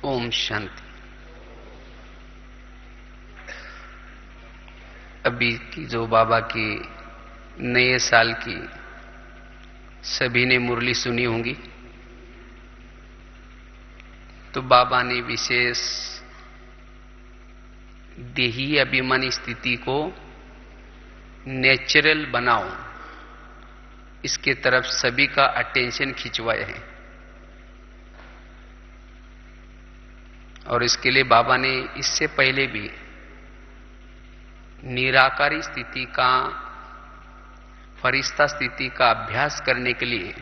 ओम शांति। अभी की जो बाबा की नए साल की सभी ने मुरली सुनी होंगी, तो बाबा ने विशेष देही अभिमानी स्थिति को नेचुरल बनाओ, इसके तरफ सभी का अटेंशन खिंचवाया है। और इसके लिए बाबा ने इससे पहले भी निराकारी स्थिति का, फरिश्ता स्थिति का अभ्यास करने के लिए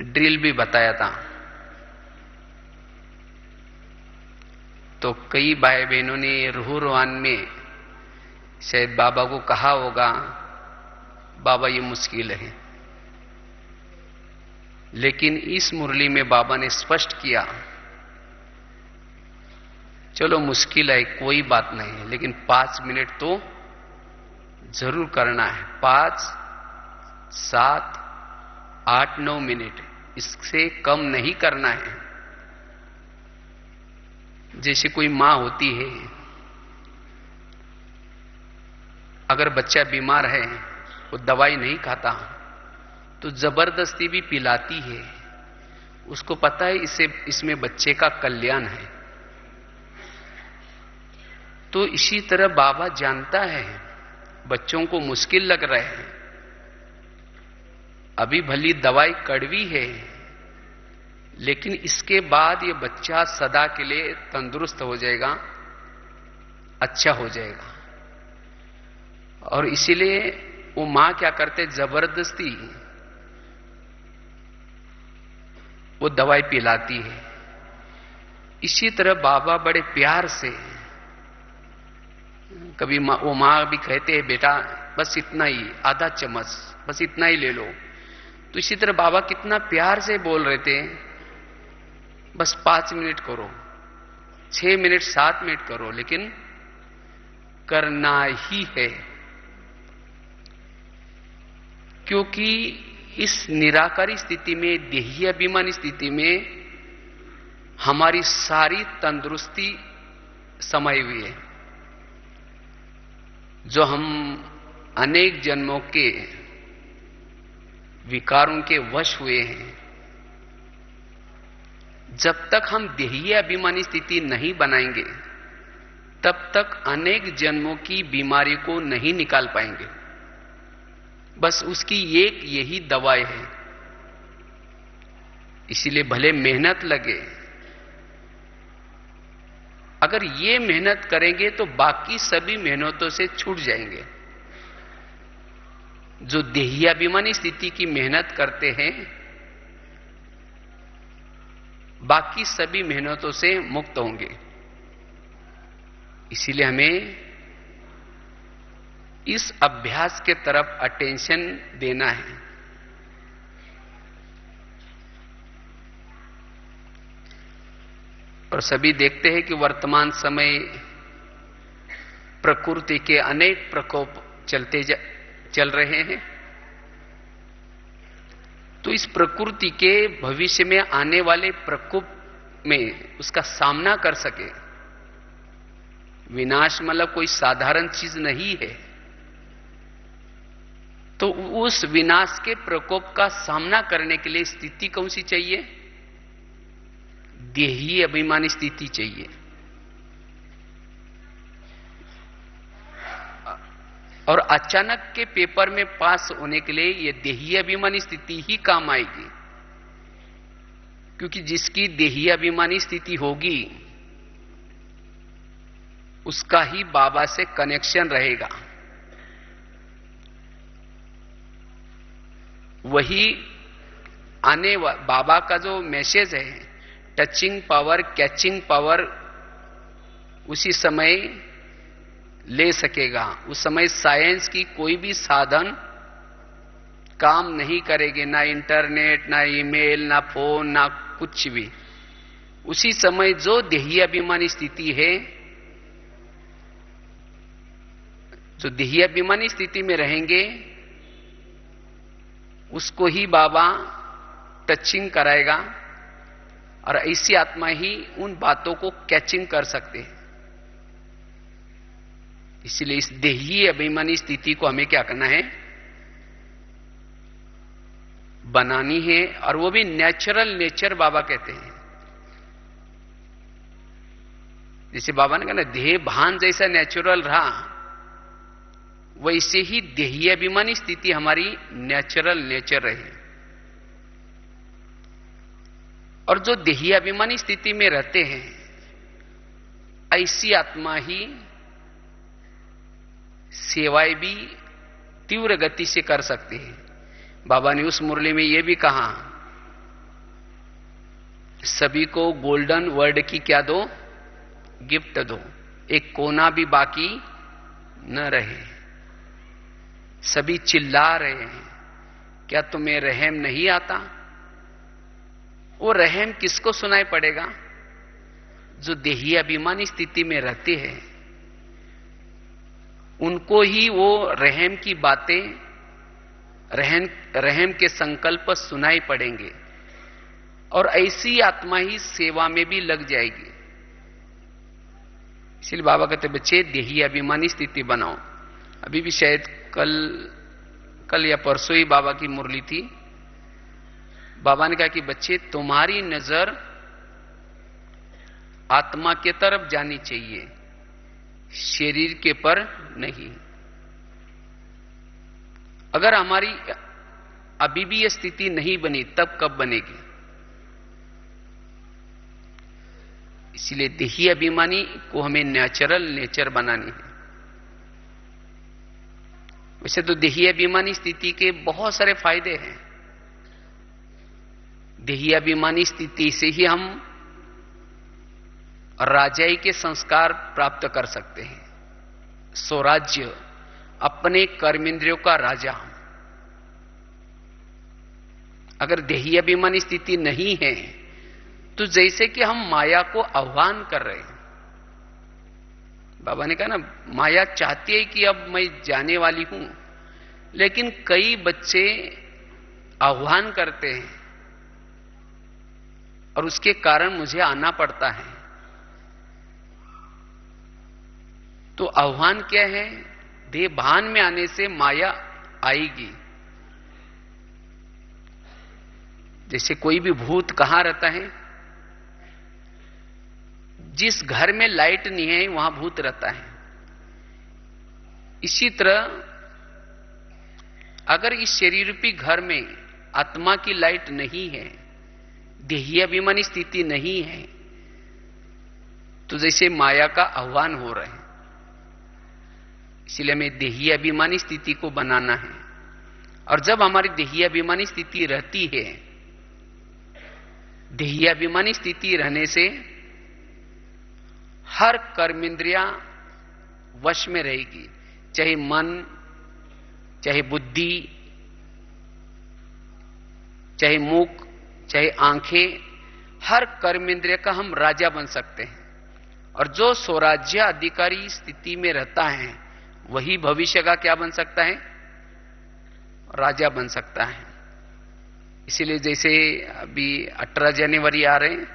ड्रिल भी बताया था। तो कई भाई बहनों ने रूह रुहान में शायद बाबा को कहा होगा, बाबा ये मुश्किल है, लेकिन इस मुरली में बाबा ने स्पष्ट किया, चलो मुश्किल है, कोई बात नहीं है, लेकिन 5 मिनट तो जरूर करना है। 5, 7, 8, 9 मिनट, इससे कम नहीं करना है। जैसे कोई मां होती है, अगर बच्चा बीमार है, वो दवाई नहीं खाता तो जबरदस्ती भी पिलाती है, उसको पता है इसमें बच्चे का कल्याण है। तो इसी तरह बाबा जानता है बच्चों को मुश्किल लग रहा है, अभी भली दवाई कड़वी है, लेकिन इसके बाद ये बच्चा सदा के लिए तंदुरुस्त हो जाएगा, अच्छा हो जाएगा। और इसीलिए वो मां क्या करते, जबरदस्ती वो दवाई पिलाती है। इसी तरह बाबा बड़े प्यार से, कभी वो मां भी कहते हैं, बेटा बस इतना ही, आधा चम्मच बस इतना ही ले लो। तो इसी तरह बाबा कितना प्यार से बोल रहे थे, बस 5 मिनट करो, 6 मिनट 7 मिनट करो, लेकिन करना ही है। क्योंकि इस निराकारी स्थिति में, देही अभिमानी स्थिति में हमारी सारी तंदुरुस्ती समाई हुई है। जो हम अनेक जन्मों के विकारों के वश हुए हैं, जब तक हम देही अभिमानी स्थिति नहीं बनाएंगे, तब तक अनेक जन्मों की बीमारी को नहीं निकाल पाएंगे। बस उसकी एक यही दवाई है। इसीलिए भले मेहनत लगे, अगर ये मेहनत करेंगे तो बाकी सभी मेहनतों से छूट जाएंगे। जो देहियाभिमानी स्थिति की मेहनत करते हैं, बाकी सभी मेहनतों से मुक्त होंगे। इसीलिए हमें इस अभ्यास के तरफ अटेंशन देना है। और सभी देखते हैं कि वर्तमान समय प्रकृति के अनेक प्रकोप चल रहे हैं। तो इस प्रकृति के भविष्य में आने वाले प्रकोप में उसका सामना कर सके, विनाश मतलब कोई साधारण चीज नहीं है, तो उस विनाश के प्रकोप का सामना करने के लिए स्थिति कौन सी चाहिए? देही अभिमानी स्थिति चाहिए। और अचानक के पेपर में पास होने के लिए यह देही अभिमानी स्थिति ही काम आएगी। क्योंकि जिसकी देही अभिमानी स्थिति होगी, उसका ही बाबा से कनेक्शन रहेगा। वही बाबा का जो मैसेज है, टचिंग पावर, कैचिंग पावर, उसी समय ले सकेगा। उस समय साइंस की कोई भी साधन काम नहीं करेगी, ना इंटरनेट, ना ईमेल, ना फोन, ना कुछ भी। उसी समय जो देही अभिमानी स्थिति है, जो देही अभिमानी स्थिति में रहेंगे, उसको ही बाबा टचिंग कराएगा, और ऐसी आत्मा ही उन बातों को कैचिंग कर सकते हैं। इसलिए इस देही अभिमानी स्थिति को हमें क्या करना है, बनानी है, और वो भी नेचुरल नेचर बाबा कहते हैं। जैसे बाबा ने कहा ना, देह भान जैसा नेचुरल रहा, वैसे ही देही अभिमानी स्थिति हमारी नेचुरल नेचर रहे। और जो देही अभिमानी स्थिति में रहते हैं, ऐसी आत्मा ही सेवाएं भी तीव्र गति से कर सकते हैं। बाबा ने उस मुरली में यह भी कहा, सभी को गोल्डन वर्ड की क्या दो, गिफ्ट दो, एक कोना भी बाकी न रहे। सभी चिल्ला रहे हैं, क्या तुम्हें रहम नहीं आता? वो रहम किसको सुनाई पड़ेगा? जो देही अभिमानी स्थिति में रहते हैं, उनको ही वो रहम की बातें, रहम के संकल्प सुनाई पड़ेंगे, और ऐसी आत्मा ही सेवा में भी लग जाएगी। इसलिए बाबा कहते बच्चे देही अभिमानी स्थिति बनाओ। अभी भी शायद कल या परसों ही बाबा की मुरली थी। बाबा ने कहा कि बच्चे तुम्हारी नजर आत्मा के तरफ जानी चाहिए, शरीर के पर नहीं। अगर हमारी अभी भी यह स्थिति नहीं बनी, तब कब बनेगी? इसलिए देही अभिमानी को हमें नेचुरल नेचर बनानी है। वैसे तो देही अभिमानी स्थिति के बहुत सारे फायदे हैं। देही अभिमानी स्थिति से ही हम राजाई के संस्कार प्राप्त कर सकते हैं। स्वराज्य, अपने कर्मेंद्रियों का राजा। अगर देही अभिमानी स्थिति नहीं है, तो जैसे कि हम माया को आह्वान कर रहे हैं। बाबा ने कहा ना, माया चाहती है कि अब मैं जाने वाली हूं, लेकिन कई बच्चे आह्वान करते हैं और उसके कारण मुझे आना पड़ता है। तो आह्वान क्या है? देह भान में आने से माया आएगी। जैसे कोई भी भूत कहां रहता है? जिस घर में लाइट नहीं है, वहां भूत रहता है। इसी तरह अगर इस शरीर रूपी घर में आत्मा की लाइट नहीं है, देही अभिमानी स्थिति नहीं है, तो जैसे माया का आह्वान हो रहा है। इसलिए हमें देही अभिमानी स्थिति को बनाना है। और जब हमारी देही अभिमानी स्थिति रहती है, देही अभिमानी स्थिति रहने से हर कर्मेंद्रियां वश में रहेगी, चाहे मन, चाहे बुद्धि, चाहे मुख, चाहे आंखें, हर कर्मेंद्रिय का हम राजा बन सकते हैं। और जो स्वराज्य अधिकारी स्थिति में रहता है, वही भविष्य का क्या बन सकता है? राजा बन सकता है। इसीलिए जैसे अभी 18 जनवरी आ रहे हैं,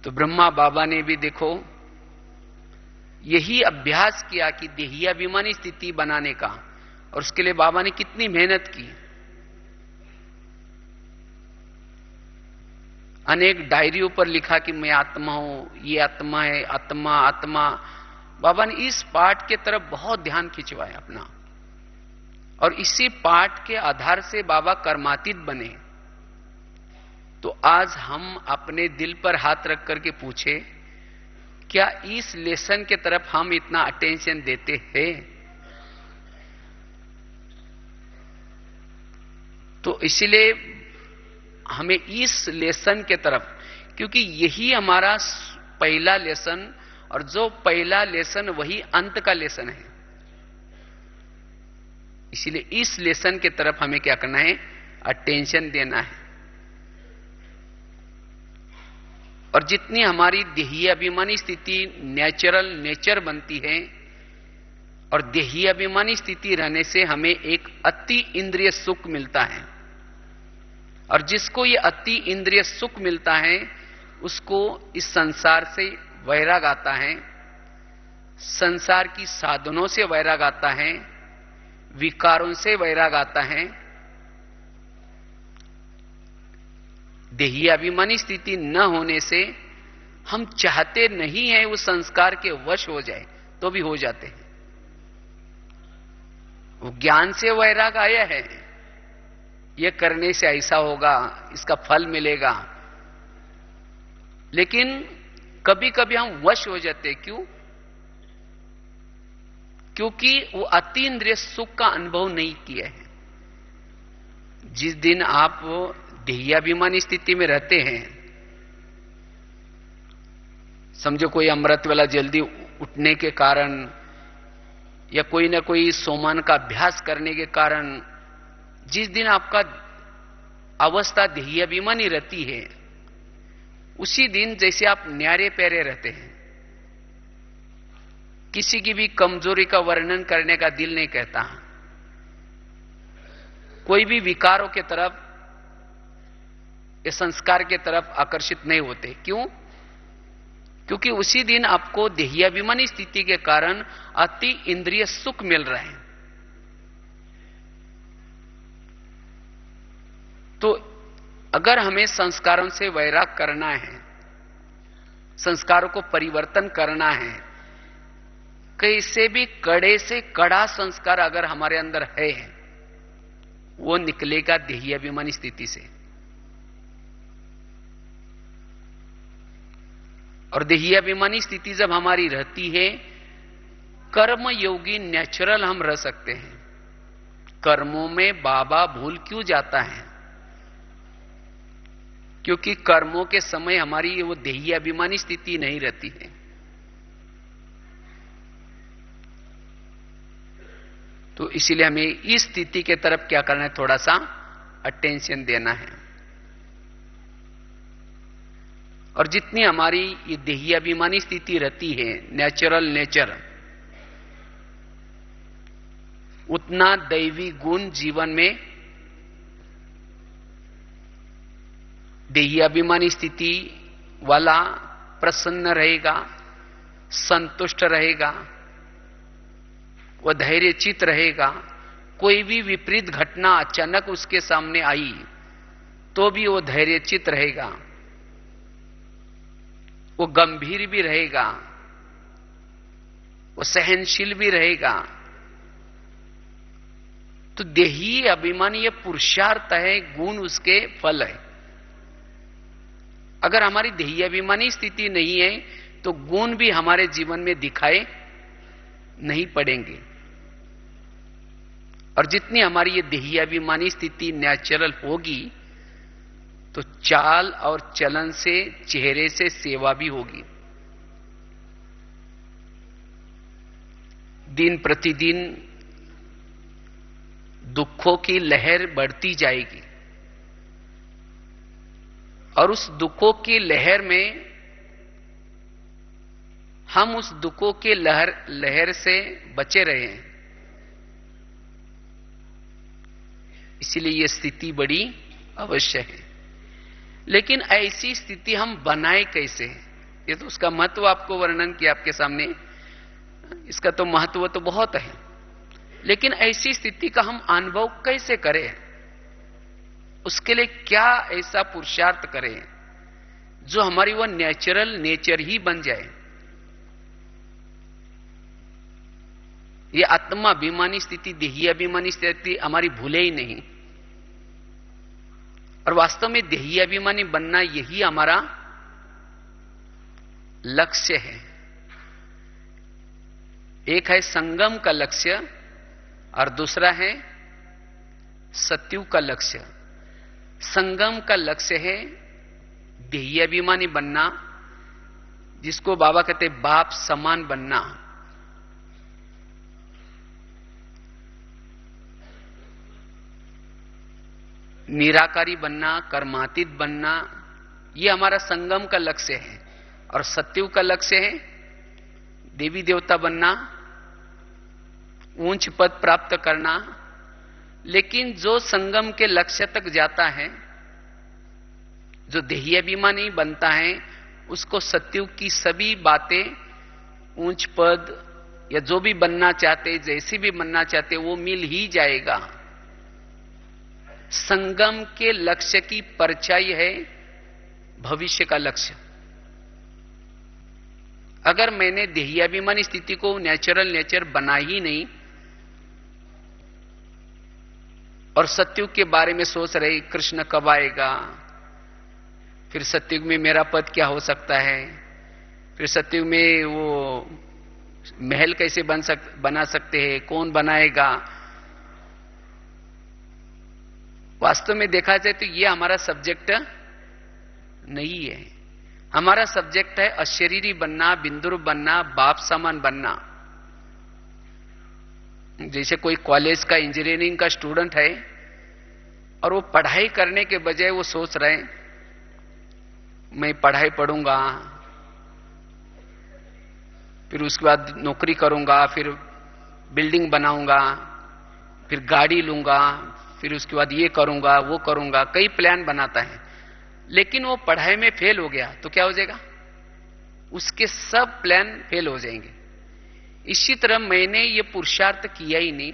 तो ब्रह्मा बाबा ने भी देखो यही अभ्यास किया कि देही अभिमानी स्थिति बनाने का, और उसके लिए बाबा ने कितनी मेहनत की। अनेक डायरियों पर लिखा कि मैं आत्मा हूं, ये आत्मा है, आत्मा आत्मा। बाबा ने इस पाठ के तरफ बहुत ध्यान खिंचवाया अपना, और इसी पाठ के आधार से बाबा कर्मातीत बने। तो आज हम अपने दिल पर हाथ रख करके पूछे, क्या इस लेसन के तरफ हम इतना अटेंशन देते हैं? तो इसलिए हमें इस लेसन के तरफ, क्योंकि यही हमारा पहला लेसन, और जो पहला लेसन वही अंत का लेसन है। इसलिए इस लेसन के तरफ हमें क्या करना है? अटेंशन देना है। और जितनी हमारी देही अभिमानी स्थिति नेचुरल नेचर बनती है, और देही अभिमानी स्थिति रहने से हमें एक अति इंद्रिय सुख मिलता है। और जिसको ये अति इंद्रिय सुख मिलता है उसको इस संसार से वैराग आता है, संसार की साधनों से वैराग आता है, विकारों से वैराग आता है। देही अभिमानी स्थिति न होने से हम चाहते नहीं है उस संस्कार के वश हो जाए तो भी हो जाते हैं। वो ज्ञान से वैराग आया है, ये करने से ऐसा होगा, इसका फल मिलेगा, लेकिन कभी कभी हम वश हो जाते। क्यों? क्योंकि वो अतीन्द्रिय सुख का अनुभव नहीं किया है। जिस दिन आप देहाभिमानी स्थिति में रहते हैं, समझो कोई अमृत वाला जल्दी उठने के कारण या कोई ना कोई सोमान का अभ्यास करने के कारण जिस दिन आपका अवस्था देहाभिमानी रहती है, उसी दिन जैसे आप न्यारे प्यारे रहते हैं। किसी की भी कमजोरी का वर्णन करने का दिल नहीं कहता, कोई भी विकारों के तरफ या संस्कार के तरफ आकर्षित नहीं होते। क्यों? क्योंकि उसी दिन आपको देहाभिमानी स्थिति के कारण अति इंद्रिय सुख मिल रहे हैं। तो अगर हमें संस्कारों से वैराग करना है, संस्कारों को परिवर्तन करना है, कैसे भी कड़े से कड़ा संस्कार अगर हमारे अंदर है, वो निकलेगा देहाभिमानी स्थिति से। और देहाभिमानी स्थिति जब हमारी रहती है, कर्म योगी नेचुरल हम रह सकते हैं। कर्मों में बाबा भूल क्यों जाता है? क्योंकि कर्मों के समय हमारी वो देहाभिमानी स्थिति नहीं रहती है। तो इसीलिए हमें इस स्थिति के तरफ क्या करना है, थोड़ा सा अटेंशन देना है। और जितनी हमारी ये देहाभिमानी स्थिति रहती है, नेचुरल नेचर, उतना दैवी गुण जीवन में देहाभिमानी स्थिति वाला प्रसन्न रहेगा, संतुष्ट रहेगा, वह धैर्यचित रहेगा। कोई भी विपरीत घटना अचानक उसके सामने आई तो भी वो धैर्यचित रहेगा, वो गंभीर भी रहेगा, वो सहनशील भी रहेगा। तो देही अभिमानी ये पुरुषार्थ है, गुण उसके फल है। अगर हमारी देही अभिमानी स्थिति नहीं है तो गुण भी हमारे जीवन में दिखाए नहीं पड़ेंगे। और जितनी हमारी ये देही अभिमानी स्थिति नेचुरल होगी तो चाल और चलन से, चेहरे से सेवा भी होगी। दिन प्रतिदिन दुखों की लहर बढ़ती जाएगी और उस दुखों की लहर में हम उस दुखों के लहर से बचे रहे हैं। इसलिए यह स्थिति बड़ी अवश्य है। लेकिन ऐसी स्थिति हम बनाए कैसे? ये तो उसका महत्व आपको वर्णन किया आपके सामने, इसका तो महत्व तो बहुत है, लेकिन ऐसी स्थिति का हम अनुभव कैसे करें? उसके लिए क्या ऐसा पुरुषार्थ करें जो हमारी वह नेचुरल नेचर ही बन जाए? ये आत्माभिमानी स्थिति, देही अभिमानी स्थिति हमारी भूले ही नहीं। और वास्तव में देही अभिमानी बनना यही हमारा लक्ष्य है। एक है संगम का लक्ष्य और दूसरा है सत्युग का लक्ष्य। संगम का लक्ष्य है देही अभिमानी बनना, जिसको बाबा कहते बाप समान बनना। निराकारी बनना, कर्मातीत बनना, यह हमारा संगम का लक्ष्य है। और सत्युग का लक्ष्य है देवी देवता बनना, ऊंच पद प्राप्त करना। लेकिन जो संगम के लक्ष्य तक जाता है जो देहाभिमानी बनता है उसको सत्युग की सभी बातें, ऊंच पद या जो भी बनना चाहते, जैसे भी बनना चाहते, वो मिल ही जाएगा। संगम के लक्ष्य की परछाई है भविष्य का लक्ष्य। अगर मैंने देहाभिमानी स्थिति को नेचुरल नेचर बना ही नहीं और सत्युग के बारे में सोच रहे कृष्ण कब आएगा, फिर सत्युग में मेरा पद क्या हो सकता है, फिर सत्युग में वो महल कैसे बना सकते हैं, कौन बनाएगा। वास्तव में देखा जाए तो ये हमारा सब्जेक्ट नहीं है। हमारा सब्जेक्ट है अशरीरी बनना, बिंदुर बनना, बाप समान बनना। जैसे कोई कॉलेज का इंजीनियरिंग का स्टूडेंट है और वो पढ़ाई करने के बजाय वो सोच रहे हैं मैं पढ़ाई पढ़ूंगा, फिर उसके बाद नौकरी करूंगा, फिर बिल्डिंग बनाऊंगा, फिर गाड़ी लूंगा, फिर उसके बाद ये करूंगा वो करूंगा, कई प्लान बनाता है। लेकिन वो पढ़ाई में फेल हो गया तो क्या हो जाएगा, उसके सब प्लान फेल हो जाएंगे। इसी तरह मैंने ये पुरुषार्थ किया ही नहीं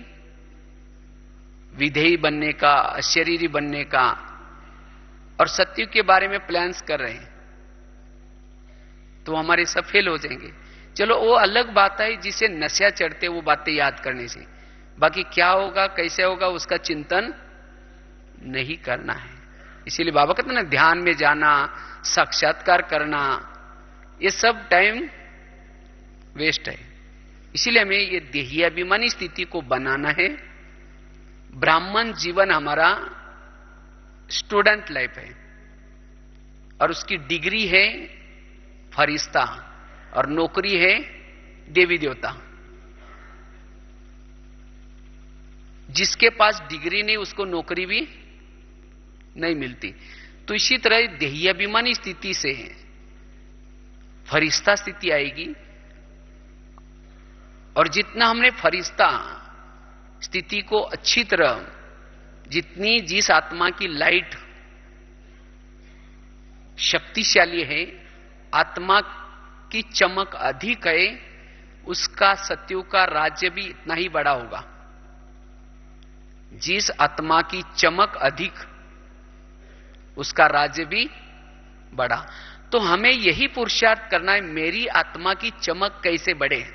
विधेयी बनने का, अशरीरी बनने का, और सत्युग के बारे में प्लान्स कर रहे हैं, तो हमारे सब फेल हो जाएंगे। चलो वो अलग बात है, जिसे नशा चढ़ते वो बातें याद करने से, बाकी क्या होगा कैसे होगा उसका चिंतन नहीं करना है। इसीलिए बाबा कहते हैं ना, ध्यान में जाना, साक्षात्कार करना, ये सब टाइम वेस्ट है। इसीलिए हमें ये देहाभिमानी स्थिति को बनाना है। ब्राह्मण जीवन हमारा स्टूडेंट लाइफ है और उसकी डिग्री है फरिश्ता और नौकरी है देवी देवता। जिसके पास डिग्री नहीं उसको नौकरी भी नहीं मिलती। तो इसी तरह देहाभिमानी स्थिति से फरिश्ता स्थिति आएगी, और जितना हमने फरिश्ता स्थिति को अच्छी तरह, जितनी जिस आत्मा की लाइट शक्तिशाली है, आत्मा की चमक अधिक है, उसका सत्युग का राज्य भी इतना ही बड़ा होगा। जिस आत्मा की चमक अधिक, उसका राज्य भी बड़ा। तो हमें यही पुरुषार्थ करना है, मेरी आत्मा की चमक कैसे बढ़े।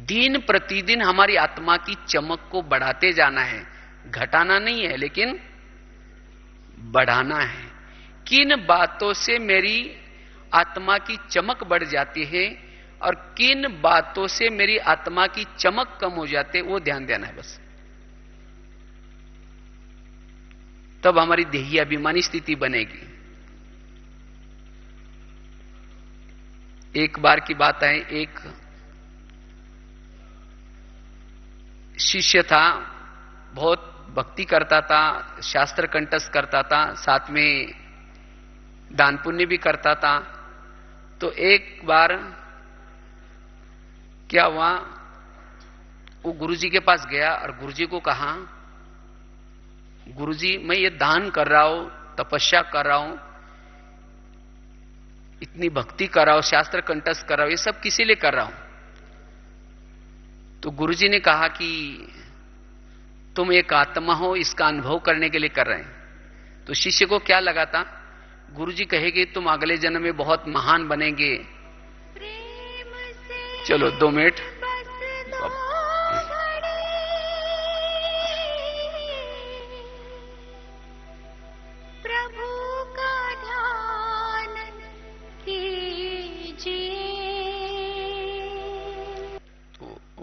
दिन प्रतिदिन हमारी आत्मा की चमक को बढ़ाते जाना है, घटाना नहीं है लेकिन बढ़ाना है। किन बातों से मेरी आत्मा की चमक बढ़ जाती है और किन बातों से मेरी आत्मा की चमक कम हो जाती है, वो ध्यान देना है बस। तब हमारी देहाभिमानी स्थिति बनेगी। एक बार की बात है, एक शिष्य था, बहुत भक्ति करता था, शास्त्र कंठस्थ करता था, साथ में दान पुण्य भी करता था। तो एक बार क्या हुआ, वो गुरुजी के पास गया और गुरुजी को कहा, गुरुजी मैं ये दान कर रहा हूं, तपस्या कर रहा हूं, इतनी भक्ति कर रहा हूं, शास्त्र कंठस्थ कर रहा हूं, ये सब किसी लिए कर रहा हूं। तो गुरुजी ने कहा कि तुम एक आत्मा हो, इसका अनुभव करने के लिए कर रहे हैं। तो शिष्य को क्या लगा था, गुरुजी कहेगे तुम अगले जन्म में बहुत महान बनेंगे। चलो 2 मिनट।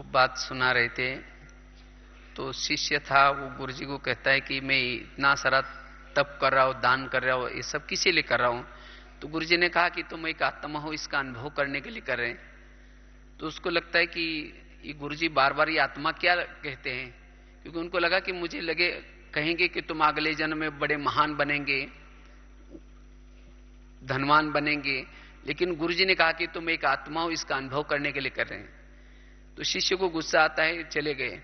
बात सुना रहे थे, तो शिष्य था, वो गुरुजी को कहता है कि मैं इतना सारा तप कर रहा हूं, दान कर रहा हूं, ये सब किसी लिए कर रहा हूं। तो गुरुजी ने कहा कि तुम एक आत्मा हो, इसका अनुभव करने के लिए कर रहे हैं। तो उसको लगता है कि ये गुरुजी बार बार ये आत्मा क्या कहते हैं, क्योंकि उनको लगा कि मुझे लगे कहेंगे कि तुम अगले जन्म में बड़े महान बनेंगे, धनवान बनेंगे। लेकिन गुरुजी ने कहा कि तुम एक आत्मा हो, इसका अनुभव करने के लिए कर रहे हैं। तो शिष्य को गुस्सा आता है, चले गए।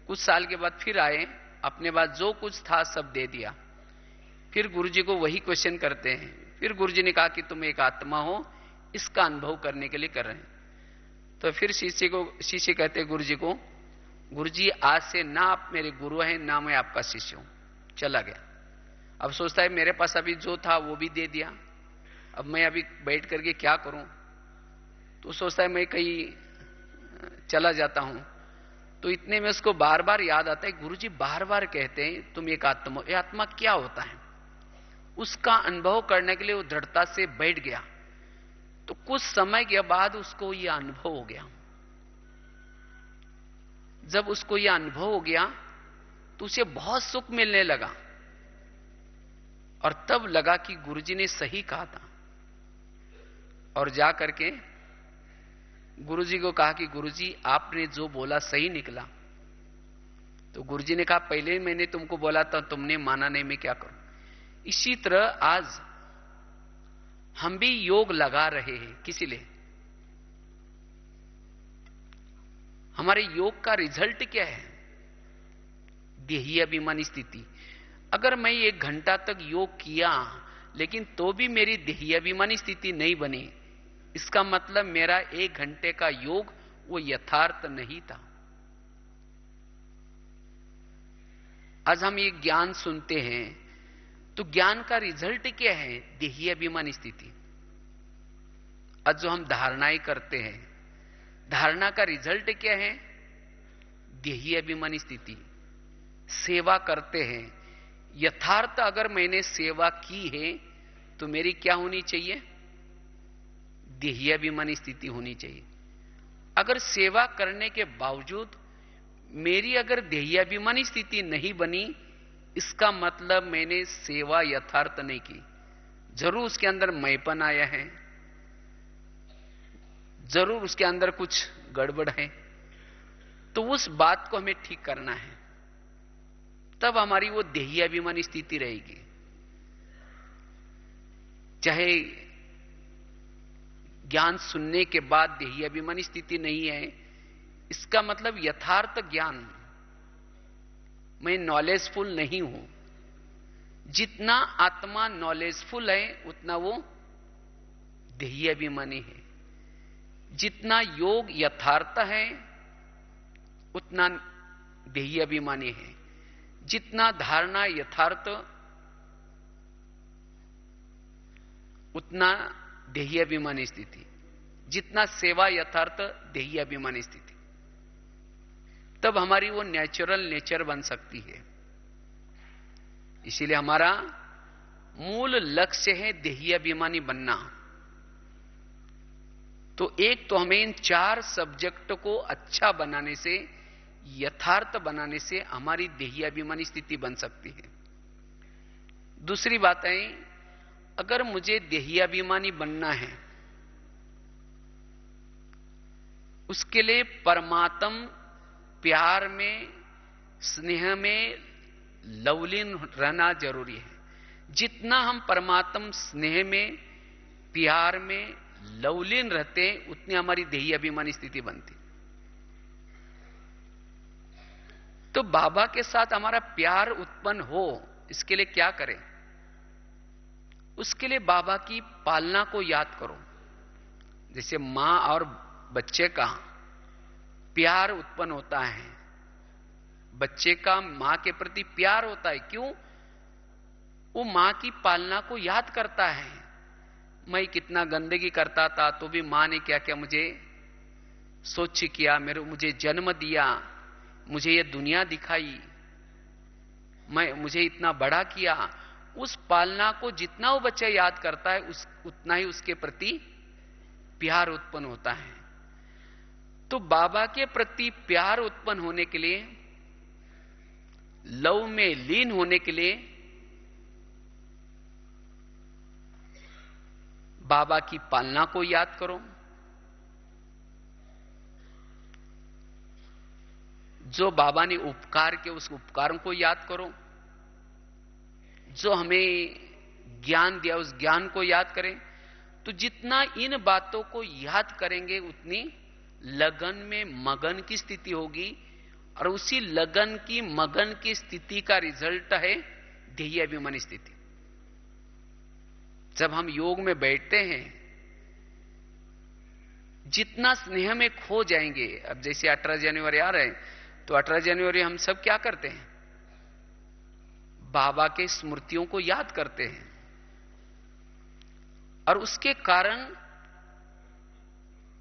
कुछ साल के बाद फिर आए, अपने पास जो कुछ था सब दे दिया। फिर गुरु जी को वही क्वेश्चन करते हैं। फिर गुरु जी ने कहा कि तुम एक आत्मा हो, इसका अनुभव करने के लिए कर रहे हैं। तो फिर शिष्य कहते गुरु जी को, गुरु जी आज से ना आप मेरे गुरु हैं, ना मैं आपका शिष्य हूं। चला गया। अब सोचता है मेरे पास अभी जो था वो भी दे दिया, अब मैं अभी बैठ करके क्या करूं। तो सोचता है मैं कहीं चला जाता हूं। तो इतने में उसको बार बार याद आता है, गुरु जी बार बार कहते हैं तुम एक आत्मा। ये आत्मा क्या होता है, उसका अनुभव करने के लिए वो दृढ़ता से बैठ गया। तो कुछ समय के बाद उसको यह अनुभव हो गया। जब उसको यह अनुभव हो गया तो उसे बहुत सुख मिलने लगा, और तब लगा कि गुरुजी ने सही कहा था। और जा करके गुरुजी को कहा कि गुरुजी आपने जो बोला सही निकला। तो गुरुजी ने कहा पहले ही मैंने तुमको बोला था, तुमने माना नहीं, मैं क्या करूं। इसी तरह आज हम भी योग लगा रहे हैं, किसी लिए। हमारे योग का रिजल्ट क्या है, देही अभिमानी स्थिति। अगर मैं 1 घंटा तक योग किया लेकिन तो भी मेरी देही अभिमानी स्थिति नहीं बनी, इसका मतलब मेरा 1 घंटे का योग वो यथार्थ नहीं था। आज हम ये ज्ञान सुनते हैं तो ज्ञान का रिजल्ट क्या है, देही अभिमानी स्थिति। आज जो हम धारणाएं करते हैं, धारणा का रिजल्ट क्या है, देही अभिमानी स्थिति। सेवा करते हैं, यथार्थ अगर मैंने सेवा की है तो मेरी क्या होनी चाहिए, देही अभिमानी स्थिति होनी चाहिए। अगर सेवा करने के बावजूद मेरी अगर देही अभिमानी स्थिति नहीं बनी, इसका मतलब मैंने सेवा यथार्थ नहीं की। जरूर उसके अंदर मैपन आया है, जरूर उसके अंदर कुछ गड़बड़ है। तो उस बात को हमें ठीक करना है, तब हमारी वो देही अभिमानी स्थिति रहेगी। चाहे ज्ञान सुनने के बाद देही अभिमानी स्थिति नहीं है, इसका मतलब यथार्थ ज्ञान, मैं नॉलेजफुल नहीं हूं। जितना आत्मा नॉलेजफुल है उतना वो देही अभिमानी है। जितना योग यथार्थ है उतना देही अभिमानी है। जितना धारणा यथार्थ उतना देही अभिमानी स्थिति। जितना सेवा यथार्थ देही अभिमानी स्थिति। तब हमारी वो नेचुरल नेचर बन सकती है। इसीलिए हमारा मूल लक्ष्य है देही अभिमानी बनना। तो एक तो हमें इन 4 सब्जेक्ट को अच्छा बनाने से, यथार्थ बनाने से हमारी देही अभिमानी स्थिति बन सकती है। दूसरी बात है, अगर मुझे देही अभिमानी बनना है, उसके लिए परमात्म प्यार में, स्नेह में लवलीन रहना जरूरी है। जितना हम परमात्म स्नेह में, प्यार में लवलीन रहते हैं, उतनी हमारी देही अभिमानी स्थिति बनती। तो बाबा के साथ हमारा प्यार उत्पन्न हो, इसके लिए क्या करें? उसके लिए बाबा की पालना को याद करो। जैसे मां और बच्चे का प्यार उत्पन्न होता है, बच्चे का मां के प्रति प्यार होता है। क्यों? वो मां की पालना को याद करता है। मैं कितना गंदगी करता था तो भी मां ने क्या क्या मुझे स्वच्छ किया, मुझे जन्म दिया, मुझे ये दुनिया दिखाई, मुझे इतना बड़ा किया। उस पालना को जितना वो बच्चा याद करता है, उतना ही उसके प्रति प्यार उत्पन्न होता है। तो बाबा के प्रति प्यार उत्पन्न होने के लिए, लव में लीन होने के लिए बाबा की पालना को याद करो। जो बाबा ने उपकार किए उस उपकारों को याद करो। जो हमें ज्ञान दिया उस ज्ञान को याद करें। तो जितना इन बातों को याद करेंगे उतनी लगन में मगन की स्थिति होगी, और उसी लगन की मगन की स्थिति का रिजल्ट है देही अभिमानी स्थिति। जब हम योग में बैठते हैं, जितना स्नेह में खो जाएंगे। अब जैसे 18 जनवरी आ रहे हैं, तो 18 जनवरी हम सब क्या करते हैं? बाबा के स्मृतियों को याद करते हैं, और उसके कारण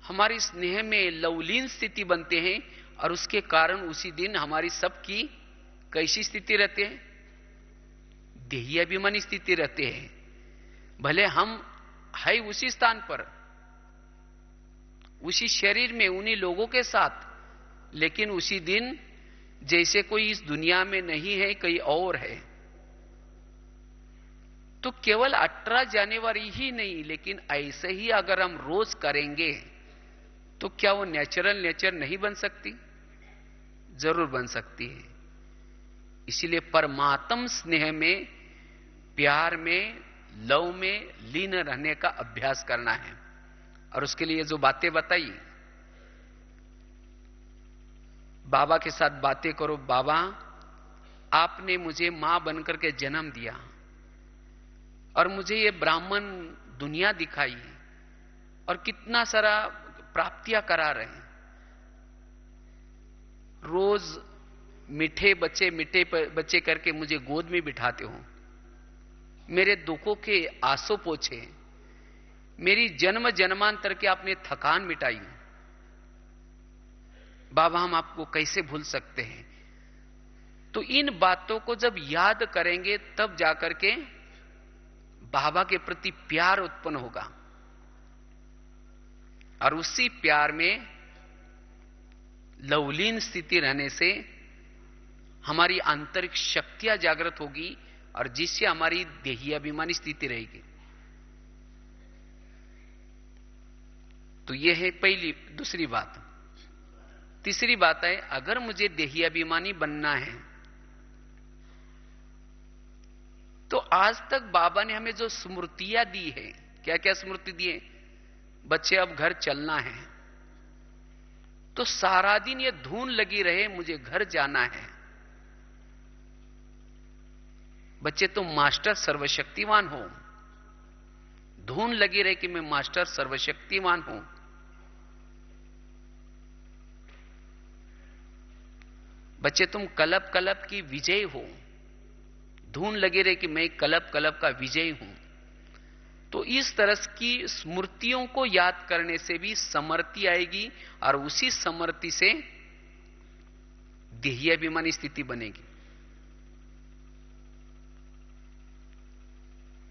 हमारी स्नेह में लवलीन स्थिति बनते हैं, और उसके कारण उसी दिन हमारी सबकी कैसी स्थिति रहती है? देही अभिमानी स्थिति रहते हैं। भले हम है उसी स्थान पर, उसी शरीर में, उन्हीं लोगों के साथ, लेकिन उसी दिन जैसे कोई इस दुनिया में नहीं है, कहीं और है। तो केवल 18 जनवरी ही नहीं, लेकिन ऐसे ही अगर हम रोज करेंगे तो क्या वो नेचुरल नेचर नहीं बन सकती? जरूर बन सकती है। इसीलिए परमात्म स्नेह में, प्यार में, लव में लीन रहने का अभ्यास करना है। और उसके लिए जो बातें बताई, बाबा के साथ बातें करो। बाबा, आपने मुझे मां बनकर के जन्म दिया और मुझे ये ब्राह्मण दुनिया दिखाई, और कितना सारा प्राप्तियां करा रहे हैं। रोज मीठे बच्चे करके मुझे गोद में बिठाते हो, मेरे दुखों के आंसू पोछे, मेरी जन्म जन्मांतर की आपने थकान मिटाई। बाबा, हम आपको कैसे भूल सकते हैं? तो इन बातों को जब याद करेंगे तब जाकर के बाबा के प्रति प्यार उत्पन्न होगा, और उसी प्यार में लवलीन स्थिति रहने से हमारी आंतरिक शक्तियां जागृत होगी, और जिससे हमारी देही अभिमानी स्थिति रहेगी। तो यह है पहली। दूसरी बात, तीसरी बात है, अगर मुझे देही अभिमानी बनना है तो आज तक बाबा ने हमें जो स्मृतियां दी है, क्या क्या स्मृति दी है? बच्चे, अब घर चलना है, तो सारा दिन ये धून लगी रहे, मुझे घर जाना है। बच्चे, तुम मास्टर सर्वशक्तिवान हो, धून लगी रहे कि मैं मास्टर सर्वशक्तिवान हूं। बच्चे, तुम कलब कलब की विजय हो, धून लगी रहे कि मैं कलब कलब का विजय हूं। तो इस तरह की स्मृतियों को याद करने से भी समर्ति आएगी, और उसी समर्ति से देही अभिमानी स्थिति बनेगी।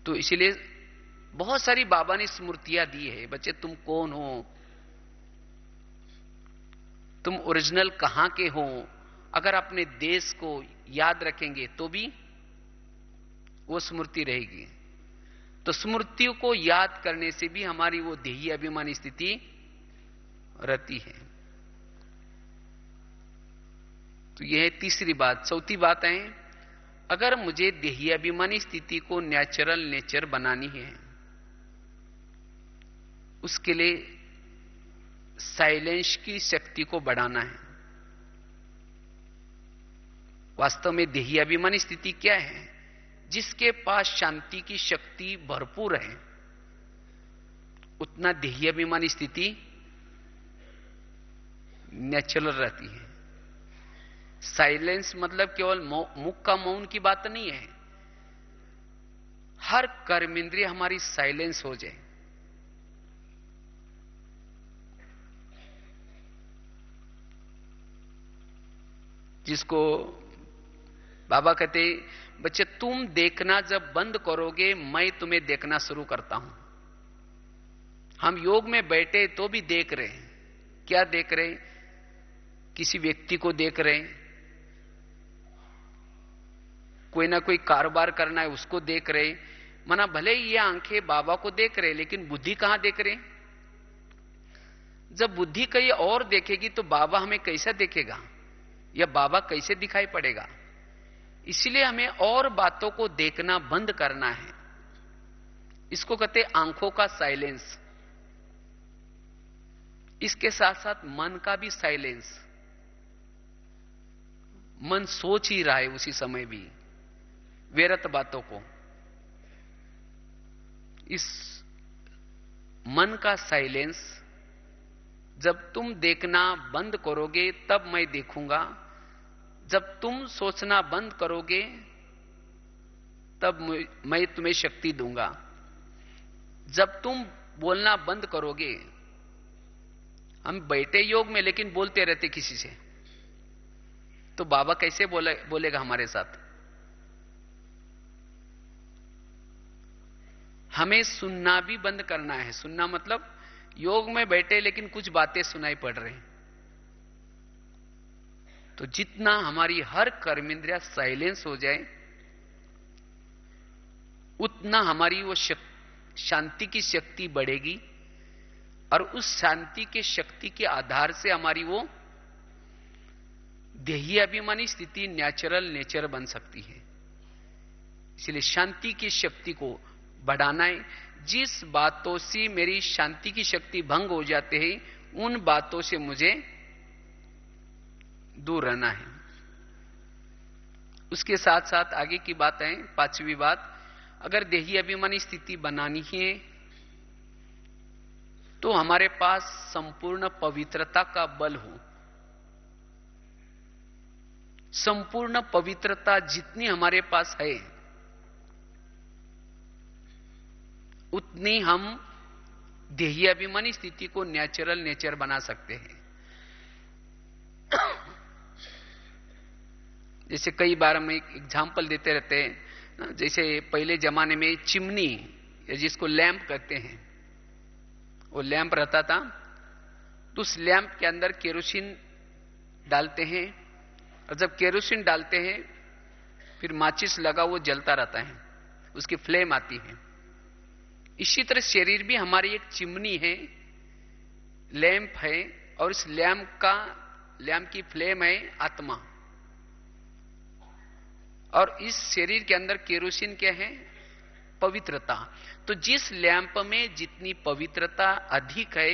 तो इसलिए बहुत सारी बाबा ने स्मृतियां दी है। बच्चे, तुम कौन हो, तुम ओरिजिनल कहां के हो, अगर अपने देश को याद रखेंगे तो भी वो स्मृति रहेगी। तो स्मृतियों को याद करने से भी हमारी वो देही अभिमानी स्थिति रहती है। तो यह है तीसरी बात। चौथी बात है, अगर मुझे देही अभिमानी स्थिति को नेचुरल नेचर बनानी है, उसके लिए साइलेंस की शक्ति को बढ़ाना है। वास्तव में देही अभिमानी स्थिति क्या है? जिसके पास शांति की शक्ति भरपूर है, उतना देही अभिमानी स्थिति नेचुरल रहती है। साइलेंस मतलब केवल मुख का मौन की बात नहीं है, हर कर्मेंद्रिय हमारी साइलेंस हो जाए। जिसको बाबा कहते, बच्चे तुम देखना जब बंद करोगे, मैं तुम्हें देखना शुरू करता हूं। हम योग में बैठे तो भी देख रहे हैं। क्या देख रहे हैं? किसी व्यक्ति को देख रहे हैं, कोई ना कोई कारोबार करना है उसको देख रहे हैं। मना भले ही ये आंखें बाबा को देख रहे हैं, लेकिन बुद्धि कहां देख रहे हैं? जब बुद्धि कहीं और देखेगी तो बाबा हमें कैसा देखेगा, या बाबा कैसे दिखाई पड़ेगा? इसलिए हमें और बातों को देखना बंद करना है। इसको कहते आंखों का साइलेंस। इसके साथ साथ मन का भी साइलेंस। मन सोच ही रहा है उसी समय भी व्यर्थ बातों को, इस मन का साइलेंस, जब तुम देखना बंद करोगे तब मैं देखूंगा, जब तुम सोचना बंद करोगे तब मैं तुम्हें शक्ति दूंगा, जब तुम बोलना बंद करोगे। हम बैठे योग में लेकिन बोलते रहते किसी से, तो बाबा कैसे बोलेगा हमारे साथ? हमें सुनना भी बंद करना है। सुनना मतलब योग में बैठे लेकिन कुछ बातें सुनाई पड़ रही, तो जितना हमारी हर कर्मेंद्रिया साइलेंस हो जाए उतना हमारी वो शांति की शक्ति बढ़ेगी, और उस शांति के शक्ति के आधार से हमारी वो देही अभिमानी स्थिति नेचुरल नेचर बन सकती है। इसलिए शांति की शक्ति को बढ़ाना है। जिस बातों से मेरी शांति की शक्ति भंग हो जाते हैं उन बातों से मुझे दूर रहना है। उसके साथ साथ आगे की बात है, पांचवी बात, अगर देही अभिमानी स्थिति बनानी है तो हमारे पास संपूर्ण पवित्रता का बल हो। संपूर्ण पवित्रता जितनी हमारे पास है उतनी हम देही अभिमानी स्थिति को नेचुरल नेचर बना सकते हैं। जैसे कई बार हम एक एग्जाम्पल देते रहते हैं, जैसे पहले जमाने में चिमनी या जिसको लैंप कहते हैं, वो लैंप रहता था, तो उस लैंप के अंदर केरोसिन डालते हैं, और जब केरोसिन डालते हैं फिर माचिस लगा वो जलता रहता है, उसकी फ्लेम आती है। इसी तरह शरीर भी हमारी एक चिमनी है, लैंप है, और इस लैंप की फ्लेम है आत्मा, और इस शरीर के अंदर केरोसिन क्या है? पवित्रता। तो जिस लैंप में जितनी पवित्रता अधिक है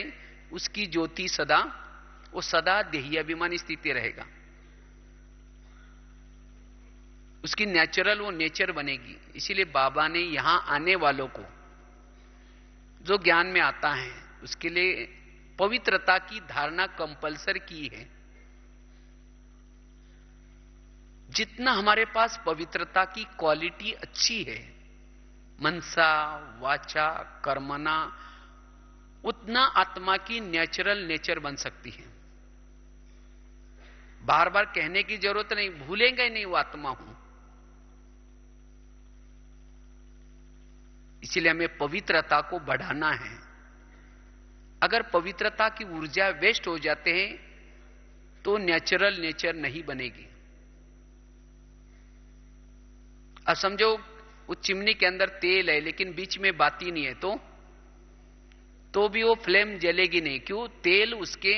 उसकी ज्योति सदा देही अभिमानी स्थिति रहेगा, उसकी नेचुरल वो नेचर बनेगी। इसीलिए बाबा ने यहां आने वालों को जो ज्ञान में आता है उसके लिए पवित्रता की धारणा कंपल्सरी की है। जितना हमारे पास पवित्रता की क्वालिटी अच्छी है, मनसा वाचा कर्मना, उतना आत्मा की नेचुरल नेचर बन सकती है। बार बार कहने की जरूरत नहीं, भूलेंगे नहीं वो आत्मा हूं। इसलिए हमें पवित्रता को बढ़ाना है। अगर पवित्रता की ऊर्जा वेस्ट हो जाते हैं तो नेचुरल नेचर नहीं बनेगी। अब समझो उस चिमनी के अंदर तेल है लेकिन बीच में बाती नहीं है, तो भी वो फ्लेम जलेगी नहीं। क्यों? तेल उसके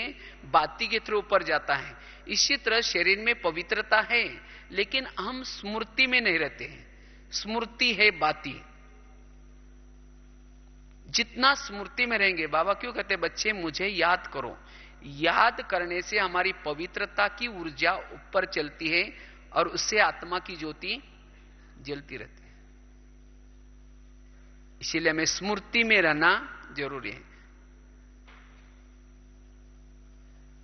बाती के थ्रू ऊपर जाता है। इसी तरह शरीर में पवित्रता है लेकिन हम स्मृति में नहीं रहते हैं। स्मृति है बाती। जितना स्मृति में रहेंगे, बाबा क्यों कहते बच्चे मुझे याद करो, याद करने से हमारी पवित्रता की ऊर्जा ऊपर चलती है और उससे आत्मा की ज्योति जलती रहती है। इसीलिए हमें स्मृति में रहना जरूरी है।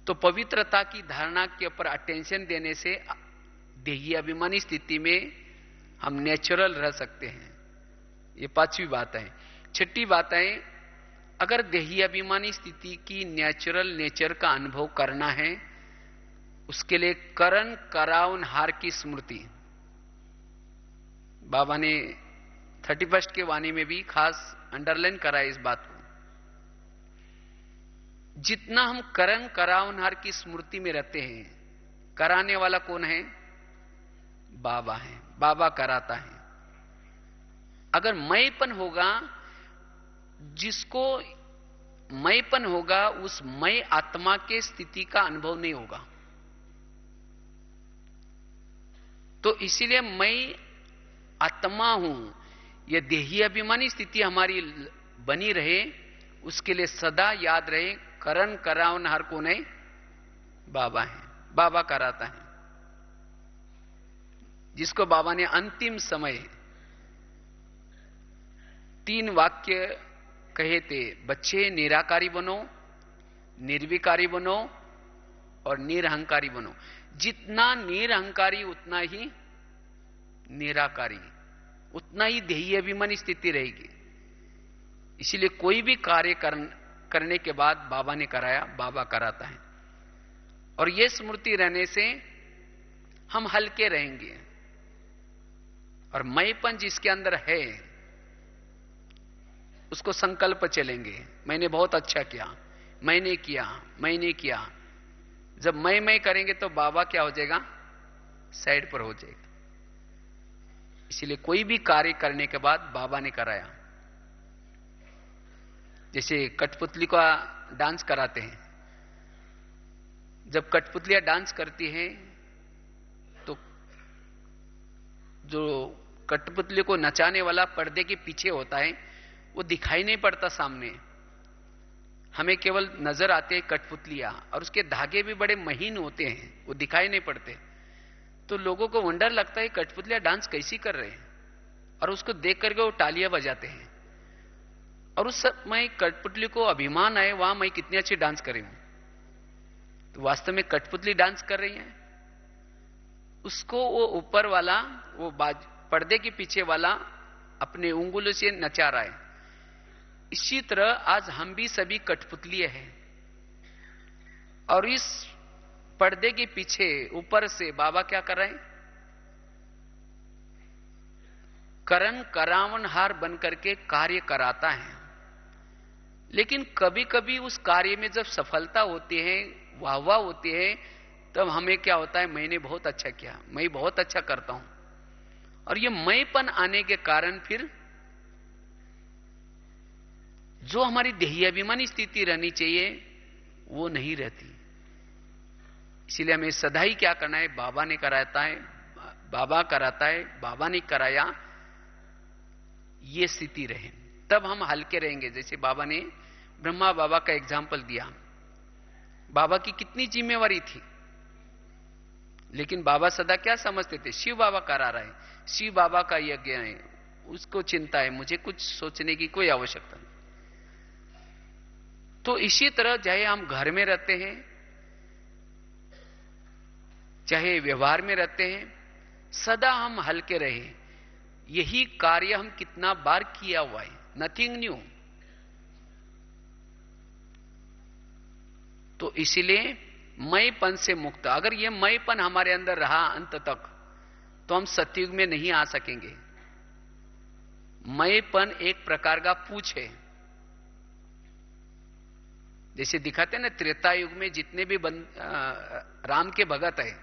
तो पवित्रता की धारणा के ऊपर अटेंशन देने से देही अभिमानी स्थिति में हम नेचुरल रह सकते हैं। ये पांचवी बात है। छठी बात है, अगर देही अभिमानी स्थिति की नेचुरल नेचर का अनुभव करना है उसके लिए करण करावनहार की स्मृति। बाबा ने 31 के वाणी में भी खास अंडरलाइन करा है इस बात को। जितना हम करण करावनहार की स्मृति में रहते हैं, कराने वाला कौन है? बाबा है। बाबा कराता है। अगर मैंपन होगा, जिसको मैंपन होगा उस मैं आत्मा के स्थिति का अनुभव नहीं होगा। तो इसीलिए मैं आत्मा हूं, यह देही अभिमानी स्थिति हमारी बनी रहे उसके लिए सदा याद रहे करण करावनहार कौन है? बाबा है। बाबा कराता है। जिसको बाबा ने अंतिम समय 3 वाक्य कहे थे, बच्चे निराकारी बनो, निर्विकारी बनो और निरहंकारी बनो। जितना निरहंकारी उतना ही निराकारी, उतना ही देही अभिमानी स्थिति रहेगी। इसीलिए कोई भी कार्य करने के बाद बाबा ने कराया, बाबा कराता है। और यह स्मृति रहने से हम हल्के रहेंगे और मैंपन जिसके अंदर है उसको संकल्प चलेंगे, मैंने बहुत अच्छा किया, मैंने किया। जब मैं करेंगे तो बाबा क्या हो जाएगा, साइड पर हो जाएगा। इसलिए कोई भी कार्य करने के बाद बाबा ने कराया। जैसे कठपुतली का डांस कराते हैं, जब कठपुतलियां डांस करती हैं तो जो कठपुतली को नचाने वाला पर्दे के पीछे होता है वो दिखाई नहीं पड़ता सामने, हमें केवल नजर आते हैं कठपुतलियां, और उसके धागे भी बड़े महीन होते हैं, वो दिखाई नहीं पड़ते। तो लोगों को वंडर लगता है कठपुतलियां डांस कैसी कर रहे हैं, और उसको देख करके वो टालियां बजाते हैं। और उस समय कठपुतली को अभिमान आए, वहां मैं कितनी अच्छी डांस कर रही हूं। तो वास्तव में कठपुतली डांस कर रही है, उसको वो ऊपर वाला, वो पर्दे के पीछे वाला अपने उंगलियों से नचा रहा है। इसी तरह आज हम भी सभी कठपुतलियां हैं, और इस पर्दे के पीछे ऊपर से बाबा क्या कर रहे हैं, करण करावनहार बनकर के कार्य कराता है। लेकिन कभी कभी उस कार्य में जब सफलता होती है, वाहवाह होती है, तब हमें क्या होता है, मैंने बहुत अच्छा किया, मैं बहुत अच्छा करता हूं। और ये मैंपन आने के कारण फिर जो हमारी देहाभिमानी स्थिति रहनी चाहिए वो नहीं रहती। इसीलिए हमें सदा ही क्या करना है, बाबा ने कराता है, बाबा कराता है, बाबा ने कराया, ये स्थिति रहे, तब हम हल्के रहेंगे। जैसे बाबा ने ब्रह्मा बाबा का एग्जाम्पल दिया, बाबा की कितनी जिम्मेवारी थी, लेकिन बाबा सदा क्या समझते थे, शिव बाबा करा रहे हैं, शिव बाबा का यज्ञ है, उसको चिंता है, मुझे कुछ सोचने की कोई आवश्यकता नहीं। तो इसी तरह चाहे हम घर में रहते हैं, चाहे व्यवहार में रहते हैं, सदा हम हल्के रहे। यही कार्य हम कितना बार किया हुआ है, नथिंग न्यू। तो इसीलिए मैंपन से मुक्त, अगर ये मैंपन हमारे अंदर रहा अंत तक, तो हम सतयुग में नहीं आ सकेंगे। मैंपन एक प्रकार का पूछ है। जैसे दिखाते हैं ना, त्रेता युग में जितने भी राम के भगत है,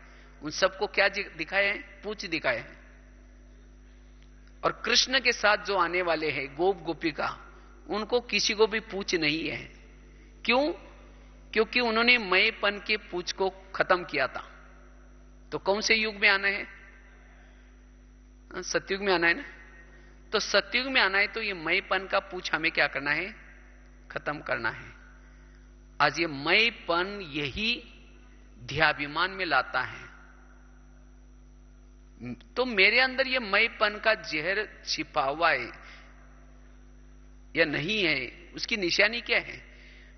उन सबको क्या दिखाए हैं, पूछ दिखाए हैं। और कृष्ण के साथ जो आने वाले हैं गोप गोपिका, उनको किसी को भी पूछ नहीं है। क्यों? क्योंकि उन्होंने मैंपन के पूछ को खत्म किया था। तो कौन से युग में आना है, सतयुग में आना है ना। तो सतयुग में आना है तो ये मैंपन का पूछ हमें क्या करना है, खत्म करना है। आज ये मैंपन यही ध्याभिमान में लाता है। तो मेरे अंदर ये मैंपन का जहर छिपा हुआ है या नहीं है, उसकी निशानी क्या है?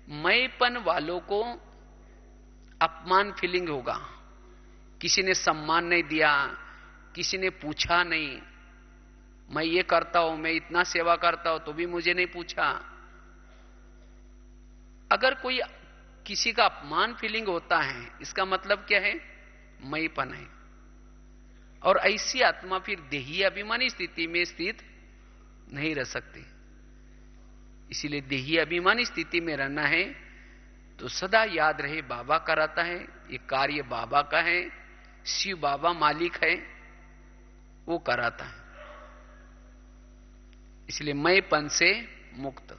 मैंपन वालों को अपमान फीलिंग होगा, किसी ने सम्मान नहीं दिया, किसी ने पूछा नहीं, मैं ये करता हूं, मैं इतना सेवा करता हूं तो भी मुझे नहीं पूछा। अगर कोई किसी का अपमान फीलिंग होता है, इसका मतलब क्या है, मैंपन है। और ऐसी आत्मा फिर देही अभिमानी स्थिति में स्थित नहीं रह सकती। इसीलिए देही अभिमानी स्थिति में रहना है तो सदा याद रहे बाबा कराता है, ये कार्य बाबा का है, शिव बाबा मालिक है, वो कराता है। इसलिए मैंपन से मुक्त,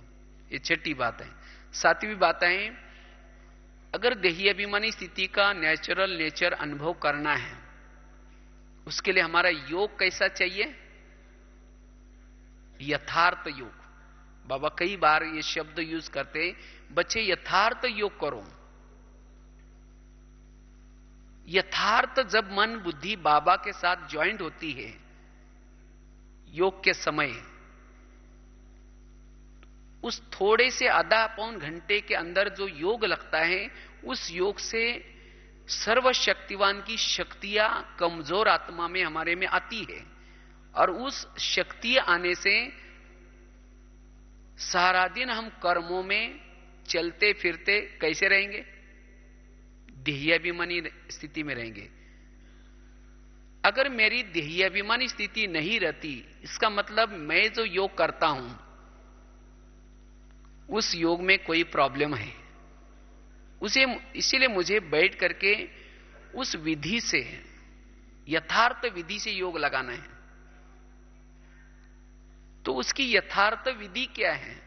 ये छठी बात है। सातवीं बात है, अगर देही अभिमानी स्थिति का नेचुरल नेचर अनुभव करना है, उसके लिए हमारा योग कैसा चाहिए, यथार्थ योग। बाबा कई बार ये शब्द यूज करते, बच्चे यथार्थ योग करो। यथार्थ जब मन बुद्धि बाबा के साथ ज्वाइंट होती है योग के समय, उस थोड़े से आधा पौन घंटे के अंदर जो योग लगता है, उस योग से सर्वशक्तिवान की शक्तियां कमजोर आत्मा में हमारे में आती है, और उस शक्ति आने से सारा दिन हम कर्मों में चलते फिरते कैसे रहेंगे? देहाभिमानी स्थिति में रहेंगे। अगर मेरी देहाभिमानी स्थिति नहीं रहती, इसका मतलब मैं जो योग करता हूं उस योग में कोई प्रॉब्लम है, उसे इसीलिए मुझे बैठ करके उस विधि से, यथार्थ विधि से योग लगाना है। तो उसकी यथार्थ विधि क्या है?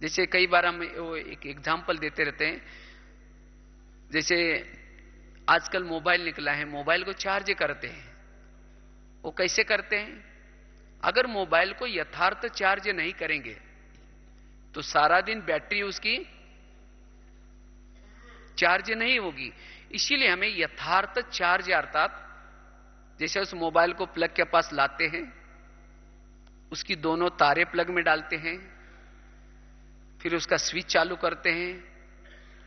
जैसे कई बार हम एक एग्जाम्पल देते रहते हैं, जैसे आजकल मोबाइल निकला है, मोबाइल को चार्ज करते हैं। वो कैसे करते हैं? अगर मोबाइल को यथार्थ चार्ज नहीं करेंगे तो सारा दिन बैटरी उसकी चार्ज नहीं होगी। इसीलिए हमें यथार्थ चार्ज, अर्थात जैसे उस मोबाइल को प्लग के पास लाते हैं, उसकी दोनों तारे प्लग में डालते हैं, फिर उसका स्विच चालू करते हैं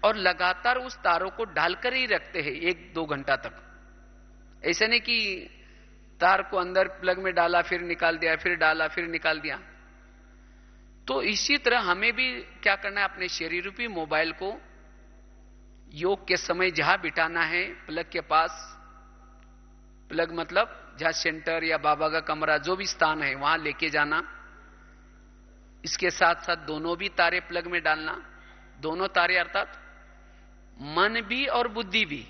और लगातार उस तारों को डालकर ही रखते हैं 1-2 घंटा तक। ऐसा नहीं कि तार को अंदर प्लग में डाला फिर निकाल दिया, फिर डाला फिर निकाल दिया। तो इसी तरह हमें भी क्या करना है, अपने शरीर रूपी मोबाइल को योग के समय जहां बिठाना है, प्लग के पास, प्लग मतलब जहां सेंटर या बाबा का कमरा जो भी स्थान है वहां लेके जाना। इसके साथ साथ दोनों भी तारे प्लग में डालना, दोनों तारे अर्थात मन भी और बुद्धि भी।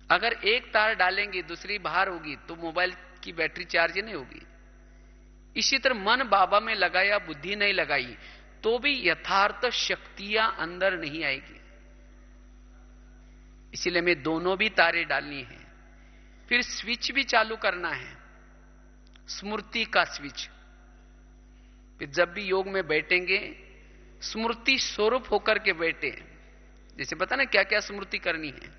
अगर एक तार डालेंगे दूसरी बाहर होगी तो मोबाइल की बैटरी चार्ज नहीं होगी। इसी तरह मन बाबा में लगाया, बुद्धि नहीं लगाई, तो भी यथार्थ शक्तियां अंदर नहीं आएगी। इसलिए हमें दोनों भी तारे डालनी है। फिर स्विच भी चालू करना है, स्मृति का स्विच। फिर जब भी योग में बैठेंगे स्मृति स्वरूप होकर के बैठे। जैसे पता ना क्या क्या स्मृति करनी है,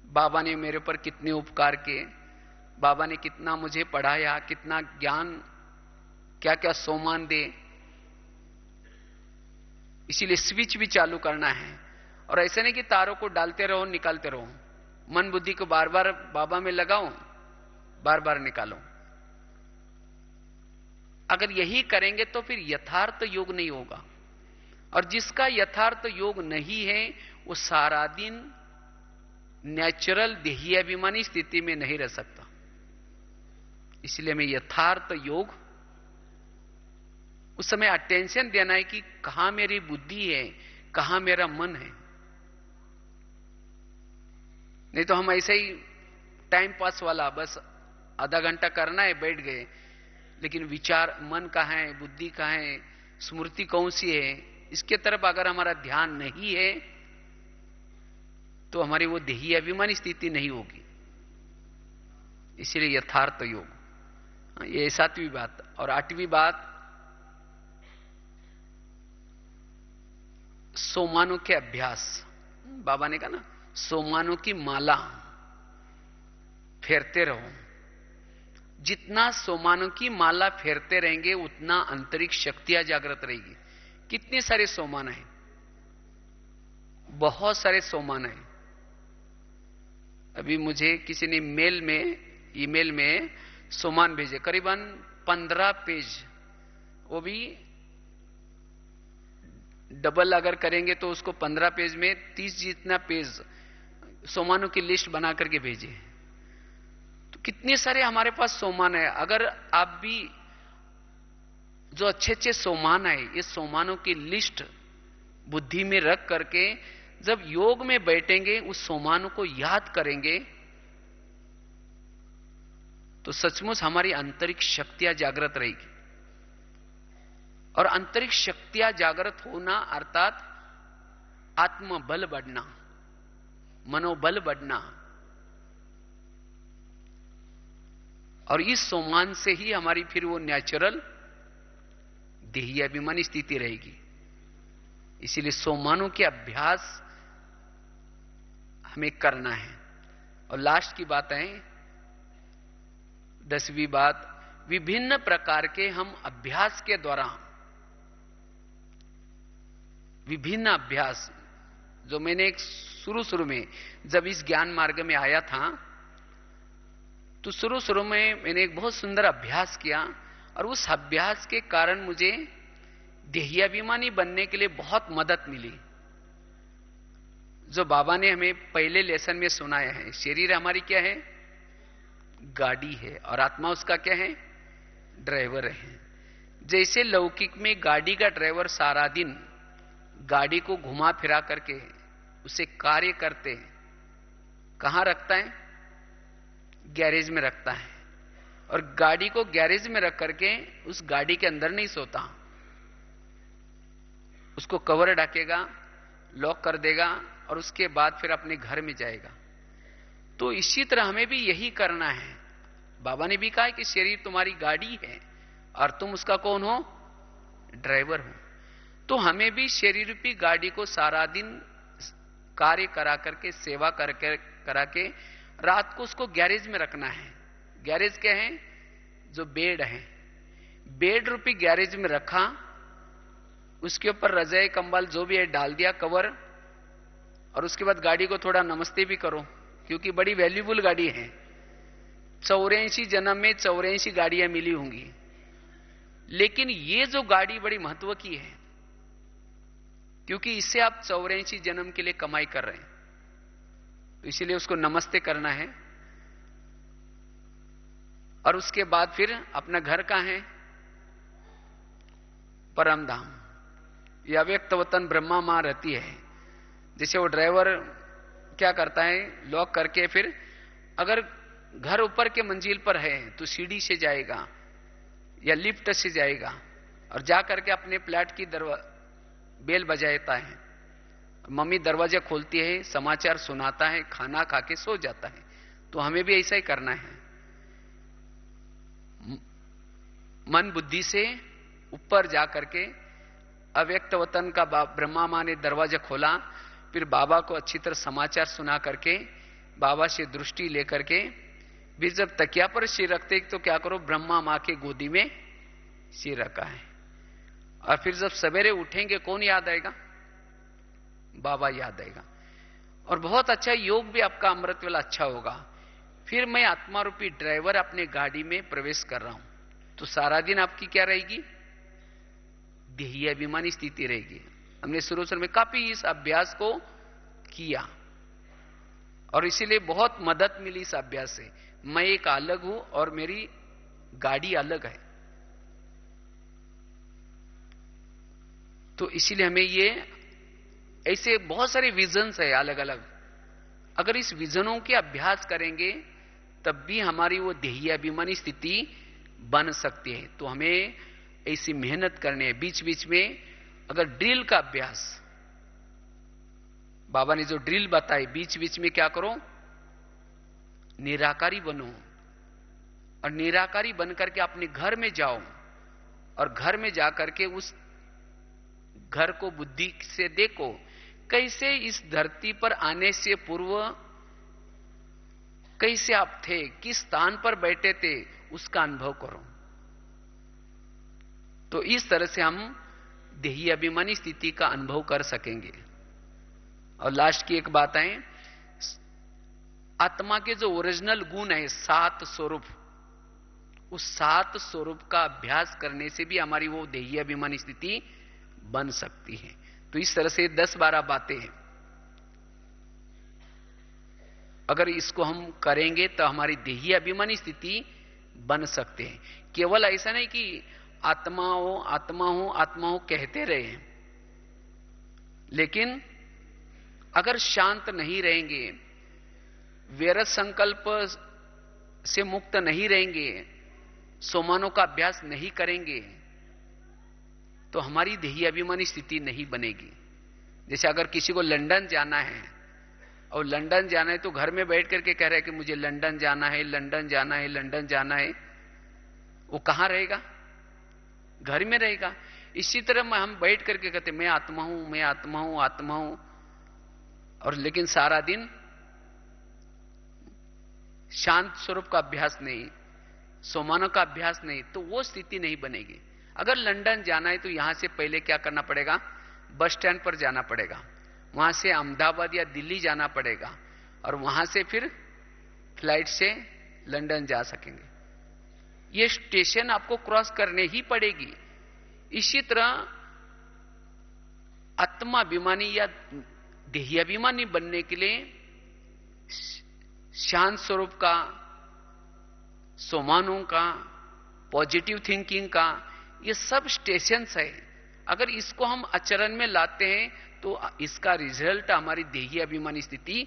बाबा ने मेरे ऊपर कितने उपकार किए, बाबा ने कितना मुझे पढ़ाया, कितना ज्ञान, क्या क्या सोमान दे। इसीलिए स्विच भी चालू करना है। और ऐसे नहीं कि तारों को डालते रहो निकालते रहो, मन बुद्धि को बार बार बाबा में लगाओ, बार बार निकालो। अगर यही करेंगे तो फिर यथार्थ योग नहीं होगा। और जिसका यथार्थ योग नहीं है वो सारा दिन नेचुरल देहाभिमानी स्थिति में नहीं रह सकता। इसलिए मैं यथार्थ योग, उस समय अटेंशन देना है कि कहां मेरी बुद्धि है, कहां मेरा मन है। नहीं तो हम ऐसे ही टाइम पास वाला बस आधा घंटा करना है, बैठ गए, लेकिन विचार मन कहां है, बुद्धि कहां है, स्मृति कौन सी है, इसके तरफ अगर हमारा ध्यान नहीं है तो हमारी वो देही अभिमानी स्थिति नहीं होगी। इसलिए यथार्थ योग, ये 7वीं बात। और 8वीं बात, सोमानों के अभ्यास। बाबा ने कहा ना, सोमानों की माला फेरते रहो। जितना सोमानों की माला फेरते रहेंगे उतना अंतरिक्ष शक्तियां जागृत रहेगी। कितने सारे सोमान है, बहुत सारे सोमान है। अभी मुझे किसी ने ईमेल में सोमान भेजे, करीबन 15 पेज। वो भी डबल अगर करेंगे तो उसको 15 पेज में 30 जितना पेज सोमानों की लिस्ट बना करके भेजे। तो कितने सारे हमारे पास सोमान है। अगर आप भी जो अच्छे अच्छे सोमान है, ये सोमानों की लिस्ट बुद्धि में रख करके जब योग में बैठेंगे, उस सोमानों को याद करेंगे, तो सचमुच हमारी आंतरिक शक्तियां जागृत रहेगी। और आंतरिक शक्तियां जागृत होना अर्थात आत्मबल बढ़ना, मनोबल बढ़ना। और इस सोमान से ही हमारी फिर वो नेचुरल देही अभिमानी स्थिति रहेगी। इसीलिए सोमानों के अभ्यास हमें करना है। और लास्ट की बात है 10वीं बात, विभिन्न प्रकार के हम अभ्यास के द्वारा, विभिन्न अभ्यास जो मैंने एक शुरू में जब इस ज्ञान मार्ग में आया था, तो शुरू में मैंने एक बहुत सुंदर अभ्यास किया और उस अभ्यास के कारण मुझे देहियाभिमानी बनने के लिए बहुत मदद मिली। जो बाबा ने हमें पहले लेसन में सुनाया है, शरीर हमारी क्या है? गाड़ी है, और आत्मा उसका क्या है? ड्राइवर है। जैसे लौकिक में गाड़ी का ड्राइवर सारा दिन गाड़ी को घुमा फिरा करके उसे कार्य करते कहां रखता है? गैरेज में रखता है, और गाड़ी को गैरेज में रख करके उस गाड़ी के अंदर नहीं सोता, उसको कवर ढकेगा, लॉक कर देगा, और उसके बाद फिर अपने घर में जाएगा। तो इसी तरह हमें भी यही करना है। बाबा ने भी कहा है कि शरीर तुम्हारी गाड़ी है और तुम उसका कौन हो? ड्राइवर हो। तो हमें भी शरीर रूपी गाड़ी को सारा दिन कार्य करा करके, सेवा करके करा के रात को उसको गैरेज में रखना है। गैरेज क्या है? जो बेड है, बेड रूपी गैरेज में रखा, उसके ऊपर रजाई कंबल जो भी है डाल दिया, कवर, और उसके बाद गाड़ी को थोड़ा नमस्ते भी करो, क्योंकि बड़ी वैल्यूबल गाड़ी है। 84 जन्म में 84 गाड़ियां मिली होंगी, लेकिन ये जो गाड़ी बड़ी महत्व की है, क्योंकि इससे आप 84 जन्म के लिए कमाई कर रहे हैं, तो इसीलिए उसको नमस्ते करना है। और उसके बाद फिर अपना घर कहां है? परम धाम। यह अव्यक्त वतन ब्रह्मा मां रहती है। जैसे वो ड्राइवर क्या करता है? लॉक करके फिर अगर घर ऊपर के मंजिल पर है तो सीढ़ी से जाएगा या लिफ्ट से जाएगा, और जा करके अपने फ्लैट की बेल बजाता है। मम्मी दरवाजा खोलती है, समाचार सुनाता है, खाना खा के सो जाता है। तो हमें भी ऐसा ही करना है। मन बुद्धि से ऊपर जा करके अव्यक्त वतन का ब्रह्मा मां ने दरवाजा खोला, फिर बाबा को अच्छी तरह समाचार सुना करके, बाबा से दृष्टि लेकर के, फिर जब तकिया पर सिर रखते तो क्या करो? ब्रह्मा मां के गोदी में सिर रखा है। और फिर जब सवेरे उठेंगे कौन याद आएगा? बाबा याद आएगा। और बहुत अच्छा योग भी आपका अमृत वेला अच्छा होगा। फिर मैं आत्मा रूपी ड्राइवर अपने गाड़ी में प्रवेश कर रहा हूं, तो सारा दिन आपकी क्या रहेगी? देही अभिमानी स्थिति रहेगी। हमने शुरू में काफी इस अभ्यास को किया और इसीलिए बहुत मदद मिली इस अभ्यास से। मैं एक अलग हूं और मेरी गाड़ी अलग है। तो इसीलिए हमें ये ऐसे बहुत सारे विजन्स है अलग अलग। अगर इस विजनों के अभ्यास करेंगे तब भी हमारी वो देही अभिमानी स्थिति बन सकती है। तो हमें ऐसी मेहनत करनी है। बीच बीच में अगर ड्रिल का अभ्यास, बाबा ने जो ड्रिल बताई, बीच बीच में क्या करो? निराकारी बनो, और निराकारी बनकर के अपने घर में जाओ, और घर में जाकर के उस घर को बुद्धि से देखो, कैसे इस धरती पर आने से पूर्व कैसे आप थे, किस स्थान पर बैठे थे, उसका अनुभव करो। तो इस तरह से हम देही अभिमानी स्थिति का अनुभव कर सकेंगे। और लास्ट की एक बात है, आत्मा के जो ओरिजिनल गुण है 7 स्वरूप, उस 7 स्वरूप का अभ्यास करने से भी हमारी वो देही अभिमानी स्थिति बन सकती है। तो इस तरह से 10-12 बातें हैं। अगर इसको हम करेंगे तो हमारी देही अभिमानी स्थिति बन सकते हैं। केवल ऐसा नहीं कि आत्मा हो आत्मा हो आत्मा हो कहते रहे, लेकिन अगर शांत नहीं रहेंगे, व्यर्थ संकल्प से मुक्त नहीं रहेंगे, सोमानों का अभ्यास नहीं करेंगे, तो हमारी देही अभिमानी स्थिति नहीं बनेगी। जैसे अगर किसी को लंदन जाना है, और लंदन जाना है तो घर में बैठ करके कह रहा है कि मुझे लंदन जाना है, लंदन जाना है, लंदन जाना है, वो कहां रहेगा? घर में रहेगा। इसी तरह हम बैठ करके कहते मैं आत्मा हूं, मैं आत्मा हूं, आत्मा हूं, और लेकिन सारा दिन शांत स्वरूप का अभ्यास नहीं, सोमानों का अभ्यास नहीं, तो वो स्थिति नहीं बनेगी। अगर लंदन जाना है तो यहां से पहले क्या करना पड़ेगा, बस स्टैंड पर जाना पड़ेगा, वहां से अहमदाबाद या दिल्ली जाना पड़ेगा, और वहां से फिर फ्लाइट से लंदन जा सकेंगे। ये स्टेशन आपको क्रॉस करने ही पड़ेगी। इसी तरह आत्माभिमानी या देहाभिमानी बनने के लिए शांत स्वरूप का, सोमानों का, पॉजिटिव थिंकिंग का, ये सब स्टेशंस है। अगर इसको हम आचरण में लाते हैं तो इसका रिजल्ट हमारी देही अभिमानी स्थिति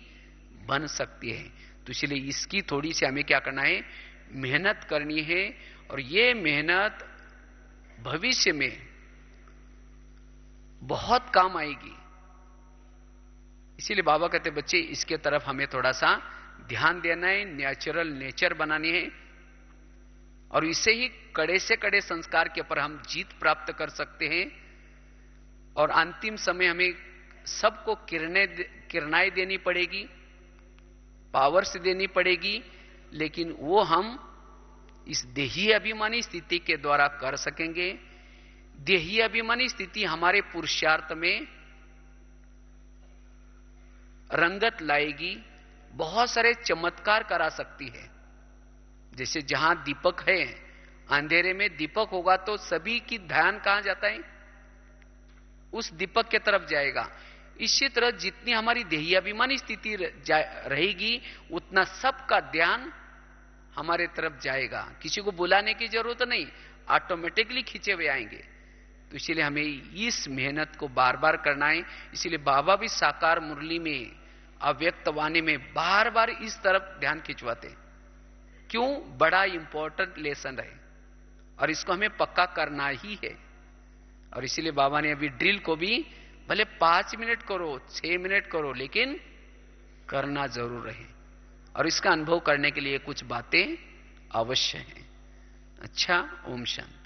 बन सकती है। तो इसलिए इसकी थोड़ी सी हमें क्या करना है, मेहनत करनी है, और ये मेहनत भविष्य में बहुत काम आएगी। इसीलिए बाबा कहते बच्चे इसके तरफ हमें थोड़ा सा ध्यान देना है, नेचुरल नेचर बनानी है, और इससे ही कड़े से कड़े संस्कार के ऊपर हम जीत प्राप्त कर सकते हैं। और अंतिम समय हमें सबको किरणाएं देनी पड़ेगी, पावर से देनी पड़ेगी, लेकिन वो हम इस देही अभिमानी स्थिति के द्वारा कर सकेंगे। देही अभिमानी स्थिति हमारे पुरुषार्थ में रंगत लाएगी, बहुत सारे चमत्कार करा सकती है। जैसे जहां दीपक है, अंधेरे में दीपक होगा तो सभी की ध्यान कहां जाता है, उस दीपक के तरफ जाएगा। इसी तरह जितनी हमारी देही अभिमानी स्थिति रहेगी, उतना सबका ध्यान हमारे तरफ जाएगा। किसी को बुलाने की जरूरत नहीं, ऑटोमेटिकली खींचे हुए आएंगे। तो इसीलिए हमें इस मेहनत को बार बार करना है। इसीलिए बाबा भी साकार मुरली में, अव्यक्त वाणी में बार बार इस तरफ ध्यान खिंचवाते। क्यों? बड़ा इंपॉर्टेंट लेसन है और इसको हमें पक्का करना ही है। और इसीलिए बाबा ने अभी ड्रिल को भी भले 5 मिनट करो, 6 मिनट करो, लेकिन करना जरूर रहे। और इसका अनुभव करने के लिए कुछ बातें अवश्य हैं। अच्छा, ओम शांति।